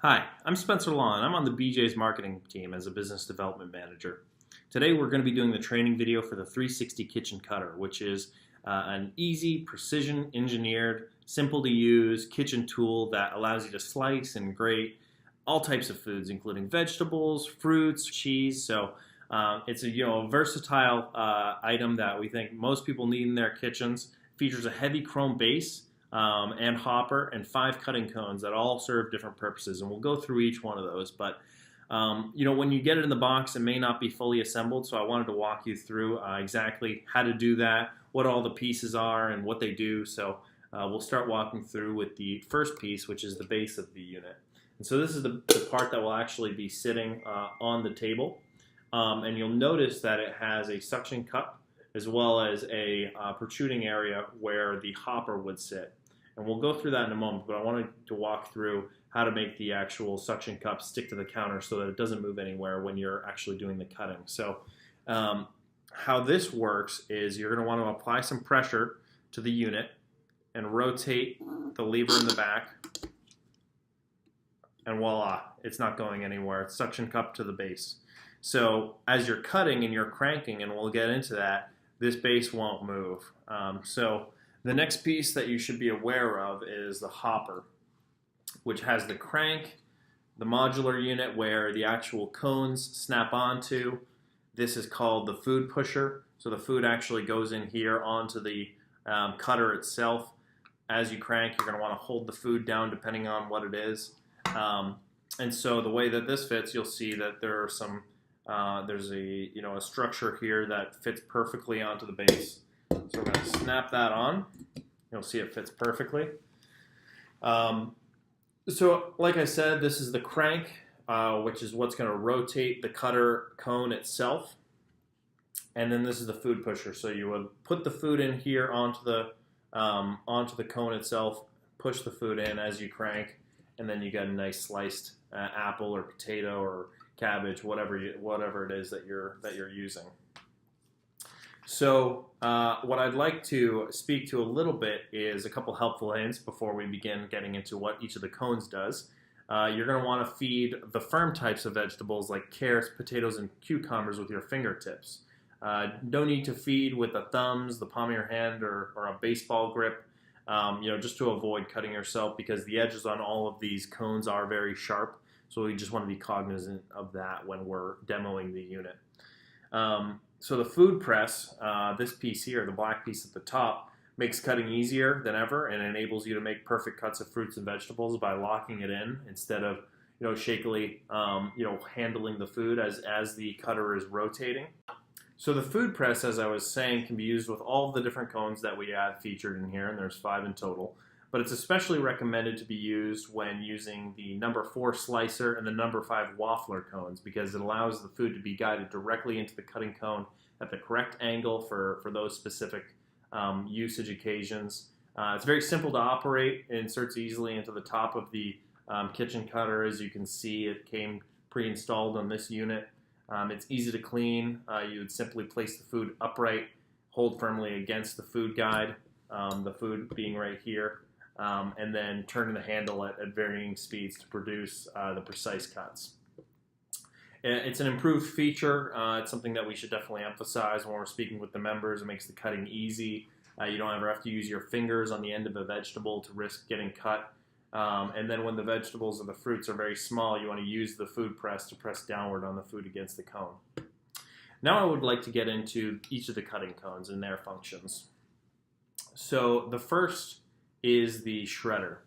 Hi, I'm Spencer Law, and I'm on the BJ's marketing team as a business development manager. Today we're going to be doing the training video for the 360 Kitchen Cutter, which is an easy, precision engineered, simple to use kitchen tool that allows you to slice and grate all types of foods, including vegetables, fruits, cheese. So it's a versatile item that we think most people need in their kitchens. Features a heavy chrome base and hopper and 5 cutting cones that all serve different purposes, and we'll go through each one of those. But when you get it in the box, it may not be fully assembled, so I wanted to walk you through exactly how to do that, what all the pieces are, and what they do. So we'll start walking through with the first piece, which is the base of the unit. And so this is the part that will actually be sitting on the table, and you'll notice that it has a suction cup as well as a protruding area where the hopper would sit. And we'll go through that in a moment, but I wanted to walk through how to make the actual suction cup stick to the counter so that it doesn't move anywhere when you're actually doing the cutting. So how this works is you're going to want to apply some pressure to the unit and rotate the lever in the back, and voila, it's not going anywhere. It's suction cup to the base. So as you're cutting and you're cranking, and we'll get into that, this base won't move. So the next piece that you should be aware of is the hopper, which has the crank, the modular unit where the actual cones snap onto. This is called the food pusher. So the food actually goes in here onto the cutter itself. As you crank, you're going to want to hold the food down depending on what it is. And so the way that this fits, you'll see that there are some there's a structure here that fits perfectly onto the base. So we're going to snap that on. You'll see it fits perfectly. So like I said, this is the crank, which is what's going to rotate the cutter cone itself. And then this is the food pusher. So you would put the food in here onto the cone itself, push the food in as you crank, and then you get a nice sliced apple or potato or cabbage, whatever it is that you're using. So what I'd like to speak to a little bit is a couple helpful hints before we begin getting into what each of the cones does. You're going to want to feed the firm types of vegetables like carrots, potatoes, and cucumbers with your fingertips. No need to feed with the thumbs, the palm of your hand, or a baseball grip. Just to avoid cutting yourself, because the edges on all of these cones are very sharp. So we just want to be cognizant of that when we're demoing the unit. So the food press, this piece here, the black piece at the top, makes cutting easier than ever and enables you to make perfect cuts of fruits and vegetables by locking it in instead of shakily handling the food as the cutter is rotating. So the food press, as I was saying, can be used with all of the different cones that we have featured in here, and there's 5 in total. But it's especially recommended to be used when using the number 4 slicer and the number 5 waffler cones, because it allows the food to be guided directly into the cutting cone at the correct angle for those specific usage occasions. It's very simple to operate. It inserts easily into the top of the kitchen cutter. As you can see, it came pre-installed on this unit. It's easy to clean. You would simply place the food upright, hold firmly against the food guide, the food being right here, and then turn the handle at varying speeds to produce the precise cuts. It's an improved feature. It's something that we should definitely emphasize when we're speaking with the members. It makes the cutting easy. You don't ever have to use your fingers on the end of a vegetable to risk getting cut. And then when the vegetables or the fruits are very small, you want to use the food press to press downward on the food against the cone. Now I would like to get into each of the cutting cones and their functions. So the first is the shredder.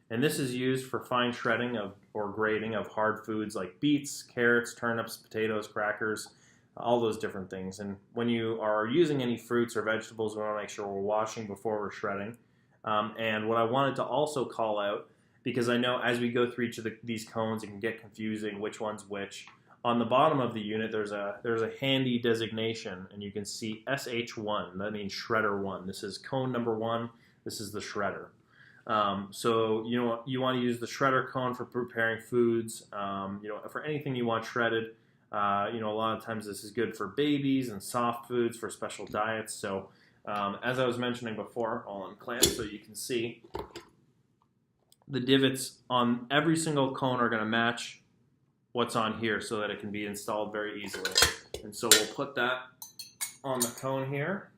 And this is used for fine shredding or grating of hard foods like beets, carrots, turnips, potatoes, crackers, all those different things. And when you are using any fruits or vegetables, we want to make sure we're washing before we're shredding. And what I wanted to also call out, because I know as we go through each of these cones, it can get confusing which one's which. On the bottom of the unit, there's a handy designation, and you can see SH1. That means shredder 1. This is cone number 1. This is the shredder. So you want to use the shredder cone for preparing foods. For anything you want shredded. A lot of times this is good for babies and soft foods for special diets. So as I was mentioning before, I'll unclamp so you can see. the divots on every single cone are going to match what's on here so that it can be installed very easily. And so we'll put that on the cone here,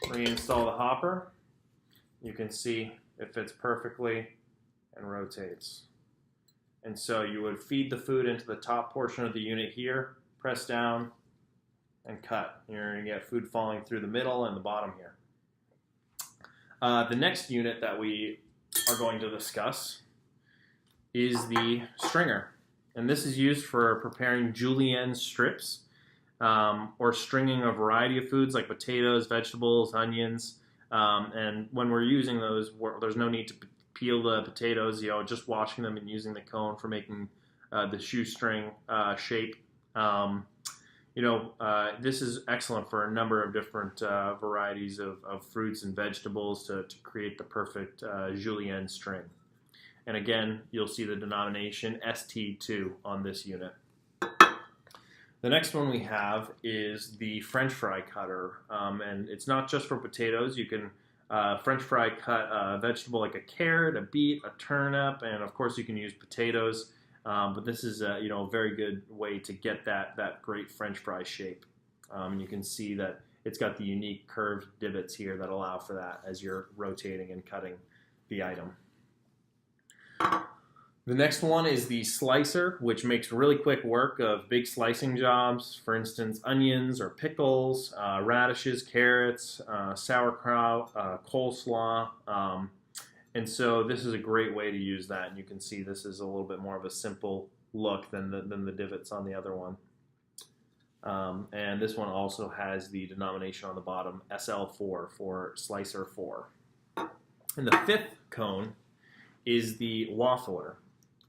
reinstall the hopper. You can see it fits perfectly and rotates. And so you would feed the food into the top portion of the unit here, press down, and cut. You're going to get food falling through the middle and the bottom here. The next unit that we are going to discuss is the stringer. And this is used for preparing julienne strips or stringing a variety of foods like potatoes, vegetables, onions. And when we're using those, there's no need to peel the potatoes, just washing them and using the cone for making the shoestring shape. This is excellent for a number of different varieties of fruits and vegetables to create the perfect julienne string. And again, you'll see the denomination ST2 on this unit. The next one we have is the French fry cutter. And it's not just for potatoes. You can French fry cut a vegetable like a carrot, a beet, a turnip, and of course you can use potatoes. But this is a very good way to get that great French fry shape. And you can see that it's got the unique curved divots here that allow for that as you're rotating and cutting the item. The next one is the slicer, which makes really quick work of big slicing jobs. For instance, onions or pickles, radishes, carrots, sauerkraut, coleslaw. And so this is a great way to use that. And you can see this is a little bit more of a simple look than the divots on the other one. And this one also has the denomination on the bottom, SL4 for slicer 4. And the fifth cone is the waffler.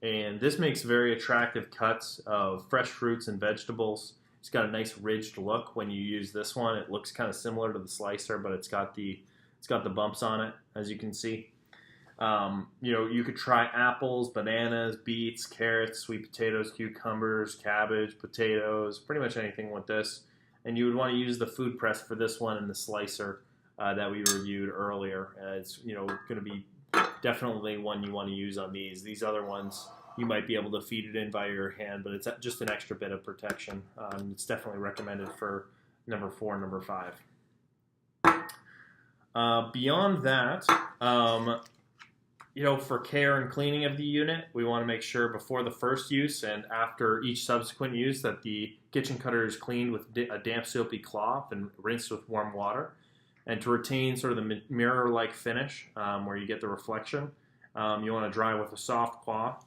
And this makes very attractive cuts of fresh fruits and vegetables. It's got a nice ridged look when you use this one. It looks kind of similar to the slicer, but it's got the bumps on it, as you can see. You could try apples, bananas, beets, carrots, sweet potatoes, cucumbers, cabbage, potatoes, pretty much anything with this. And you would want to use the food press for this one and the slicer that we reviewed earlier. It's going to be definitely one you want to use on these. These other ones, you might be able to feed it in via your hand, but it's just an extra bit of protection. It's definitely recommended for number 4 and number 5. Beyond that, for care and cleaning of the unit, we want to make sure before the first use and after each subsequent use that the kitchen cutter is cleaned with a damp soapy cloth and rinsed with warm water. And to retain sort of the mirror-like finish where you get the reflection, you want to dry with a soft cloth.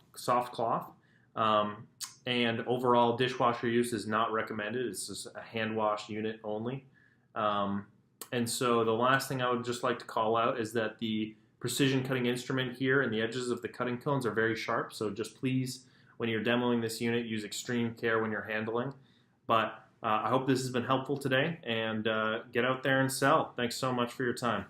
And overall, dishwasher use is not recommended. It's just a hand wash unit only. And so the last thing I would just like to call out is that the precision cutting instrument here and the edges of the cutting cones are very sharp. So just please, when you're demoing this unit, use extreme care when you're handling. But I hope this has been helpful today, and get out there and sell. Thanks so much for your time.